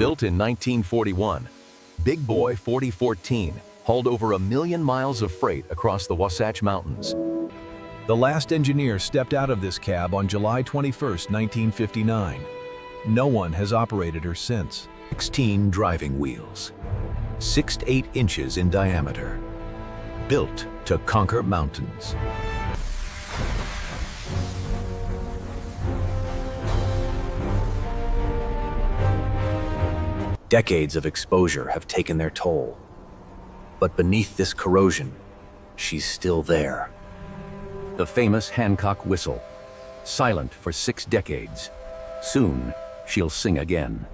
Built in 1941, Big Boy 4014 hauled over 1 million miles of freight across the Wasatch Mountains. The last engineer stepped out of this cab on July 21, 1959. No one has operated her since. 16 driving wheels, 6 to 8 inches in diameter, built to conquer mountains. Decades of exposure have taken their toll. But beneath this corrosion, she's still there. The famous Hancock whistle, silent for 6 decades. Soon, she'll sing again.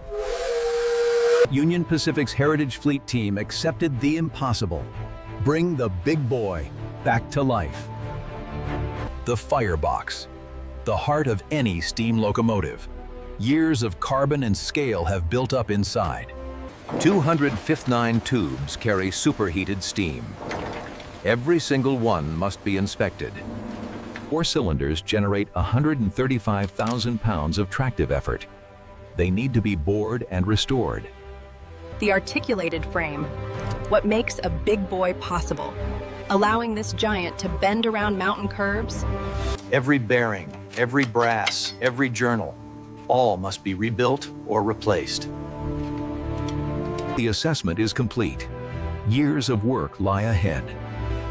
Union Pacific's Heritage Fleet team accepted the impossible. Bring the Big Boy back to life. The firebox, the heart of any steam locomotive. Years of carbon and scale have built up inside. 259 tubes carry superheated steam. Every single one must be inspected. 4 cylinders generate 135,000 pounds of tractive effort. They need to be bored and restored. The articulated frame, what makes a Big Boy possible, allowing this giant to bend around mountain curves. Every bearing, every brass, every journal, all must be rebuilt or replaced. The assessment is complete. Years of work lie ahead.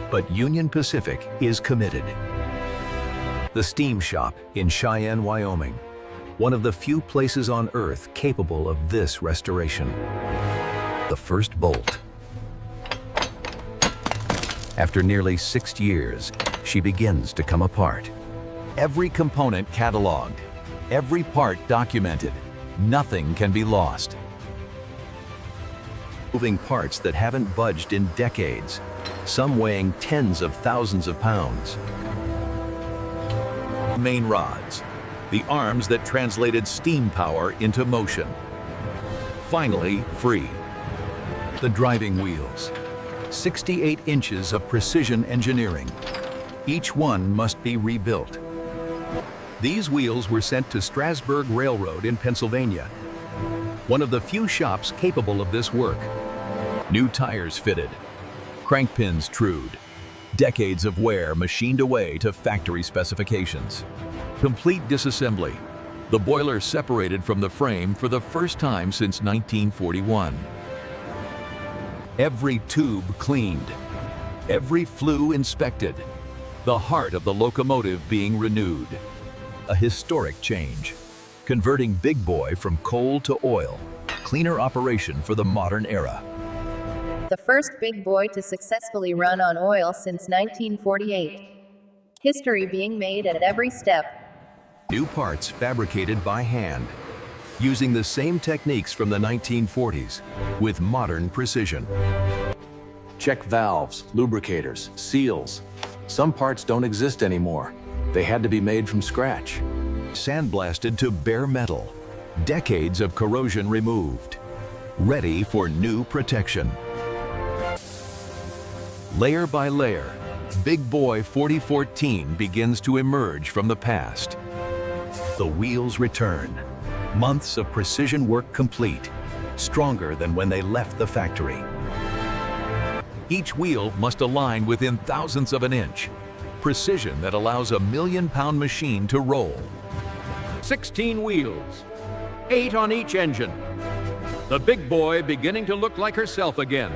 But Union Pacific is committed. The Steam Shop in Cheyenne, Wyoming, one of the few places on Earth capable of this restoration. The first bolt. After nearly 6 years, she begins to come apart. Every component cataloged, every part documented. Nothing can be lost. Moving parts that haven't budged in decades, some weighing tens of thousands of pounds. Main rods, the arms that translated steam power into motion. Finally, free. The driving wheels, 68 inches of precision engineering. Each one must be rebuilt. These wheels were sent to Strasburg Railroad in Pennsylvania, one of the few shops capable of this work. New tires fitted, crank pins trued, decades of wear machined away to factory specifications. Complete disassembly, the boiler separated from the frame for the first time since 1941. Every tube cleaned, every flue inspected, the heart of the locomotive being renewed. A historic change, converting Big Boy from coal to oil, cleaner operation for the modern era. The first Big Boy to successfully run on oil since 1948. History being made at every step. New parts fabricated by hand, using the same techniques from the 1940s, with modern precision. Check valves, lubricators, seals. Some parts don't exist anymore. They had to be made from scratch. Sandblasted to bare metal, decades of corrosion removed, ready for new protection. Layer by layer, Big Boy 4014 begins to emerge from the past. The wheels return, months of precision work complete, stronger than when they left the factory. Each wheel must align within thousandths of an inch, precision that allows a 1 million-pound machine to roll. 16 wheels, 8 on each engine. The Big Boy beginning to look like herself again.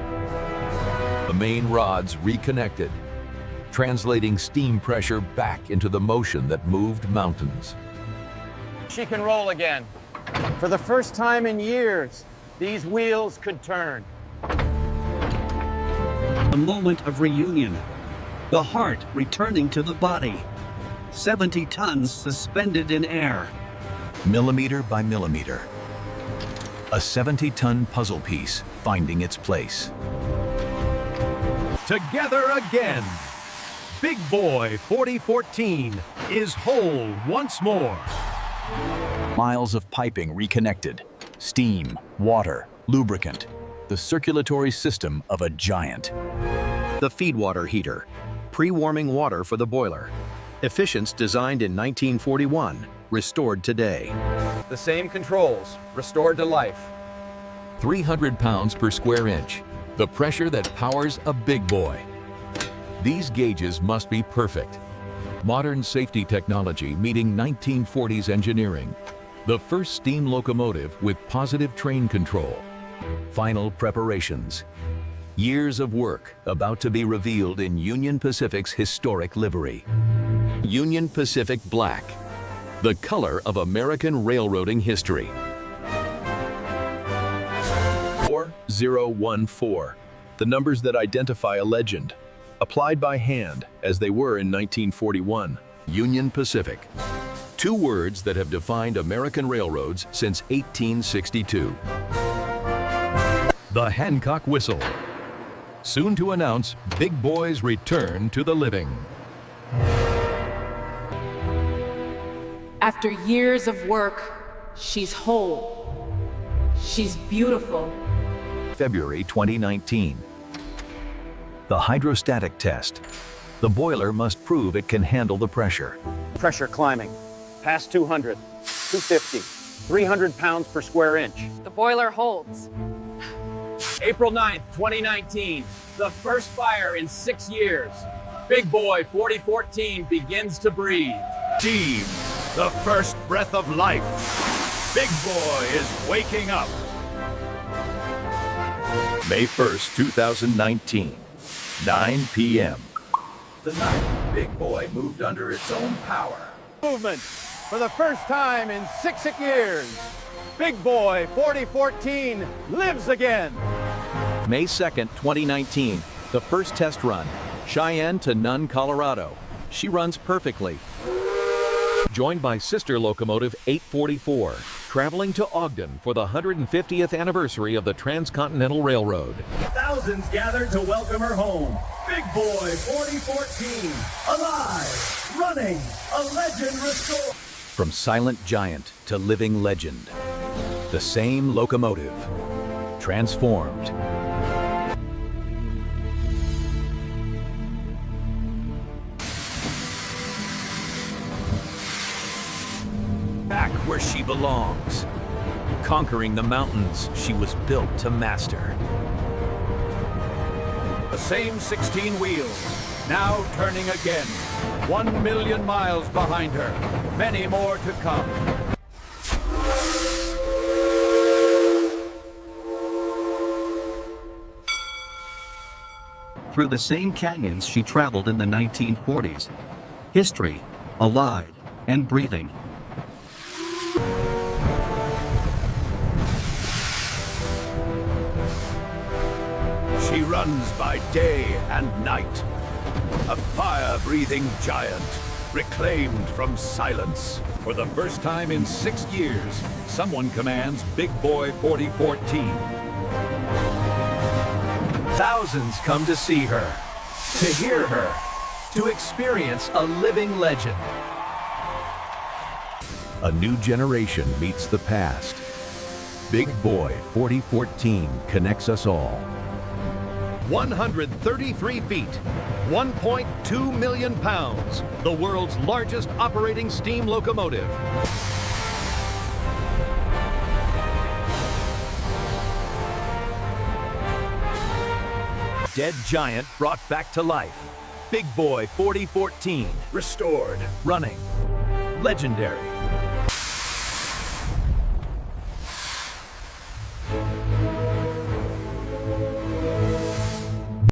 The main rods reconnected, translating steam pressure back into the motion that moved mountains. She can roll again. For the first time in years, these wheels could turn. A moment of reunion. The heart returning to the body. 70 tons suspended in air. Millimeter by millimeter. A 70-ton puzzle piece finding its place. Together again. Big Boy 4014 is whole once more. Miles of piping reconnected. Steam, water, lubricant. The circulatory system of a giant. The feed water heater. Pre-warming water for the boiler. Efficiency designed in 1941, restored today. The same controls, restored to life. 300 pounds per square inch, the pressure that powers a big boy. These gauges must be perfect. Modern safety technology meeting 1940s engineering. The first steam locomotive with positive train control. Final preparations. Years of work about to be revealed in Union Pacific's historic livery. Union Pacific Black, the color of American railroading history. 4014, the numbers that identify a legend, applied by hand as they were in 1941. Union Pacific. Two words that have defined American railroads since 1862. The Hancock Whistle. Soon to announce Big Boy's return to the living. After years of work, she's whole. She's beautiful. February 2019. The hydrostatic test. The boiler must prove it can handle the pressure. Pressure climbing. Past 200, 250, 300 pounds per square inch. The boiler holds. April 9th, 2019. The first fire in 6 years. Big Boy 4014 begins to breathe. Team, the first breath of life. Big Boy is waking up. May 1st, 2019, 9 p.m. The night Big Boy moved under its own power. Movement for the first time in 6 years. Big Boy 4014 lives again. May 2nd, 2019, the first test run. Cheyenne to Nunn, Colorado. She runs perfectly. Joined by sister locomotive 844, traveling to Ogden for the 150th anniversary of the Transcontinental Railroad. Thousands gathered to welcome her home. Big Boy 4014, alive, running, a legend restored. From silent giant to living legend. The same locomotive, transformed. Back where she belongs, conquering the mountains she was built to master. The same 16 wheels, now turning again. 1 million miles behind her, many more to come. Through the same canyons she traveled in the 1940s. History, alive and breathing. She runs by day and night. A fire-breathing giant, reclaimed from silence. For the first time in 6 years, someone commands Big Boy 4014. Thousands come to see her, to hear her, to experience a living legend. A new generation meets the past. Big Boy 4014 connects us all. 133 feet, 1.2 million pounds, the world's largest operating steam locomotive. Dead giant brought back to life. Big Boy 4014, Restored. running, legendary.